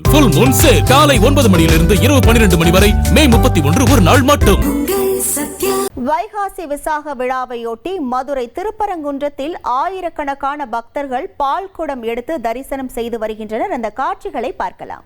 Full Moon Sale காலை 9 மணியிலிருந்து இரவு 12 மணி வரை மே 31 ஒரு நாள் மட்டும். வைகாசி விசாக விழாவையொட்டி மதுரை திருப்பரங்குன்றத்தில் ஆயிரக்கணக்கான பக்தர்கள் பால் குடம் எடுத்து தரிசனம் செய்து வருகின்றனர். அந்த காட்சிகளை பார்க்கலாம்.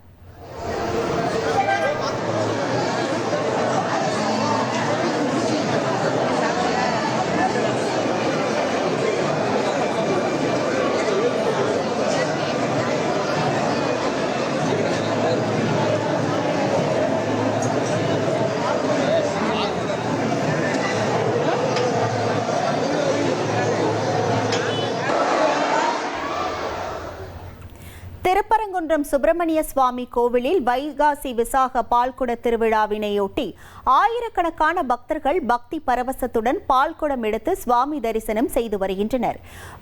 திருப்பரங்குன்றம் சுப்பிரமணிய சுவாமி கோவிலில் வைகாசி விசாக பால்குட திருவிழாவினையொட்டி ஆயிரக்கணக்கான பக்தர்கள் பக்தி பரவசத்துடன் பால்குடம் எடுத்து சுவாமி தரிசனம் செய்து வருகின்றனர்.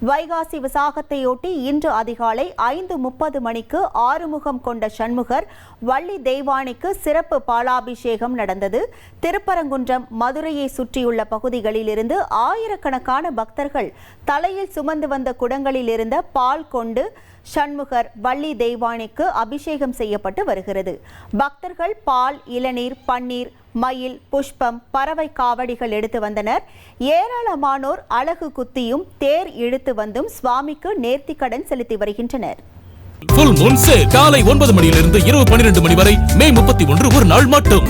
வைகாசி விசாகத்தையொட்டி இன்று அதிகாலை 5:30 மணிக்கு ஆறுமுகம் கொண்ட சண்முகர் வள்ளி தெய்வானைக்கு சிறப்பு பாலாபிஷேகம் நடந்தது. திருப்பரங்குன்றம் மதுரையை சுற்றியுள்ள பகுதிகளில் இருந்து ஆயிரக்கணக்கான பக்தர்கள் தலையில் சுமந்து வந்த குடங்களில் இருந்த பால் கொண்டு சண்முகர் வள்ளி தெய்வானைக்கு அபிஷேகம் செய்யப்பட்டு வருகிறது. பக்தர்கள் பால், இளநீர், பன்னீர், மயில், புஷ்பம், பறவை காவடிகள் எடுத்து வந்தனர். ஏராளமானோர் அலகு குத்தியும் தேர் இழுத்து வந்தும் சுவாமிக்கு நேர்த்திக்கடன் செலுத்தி வருகின்றனர். Full Moon Sale காலை 9 மணியிலிருந்து இரவு 12 மணி வரை மே 31 ஒரு நாள் மட்டும்.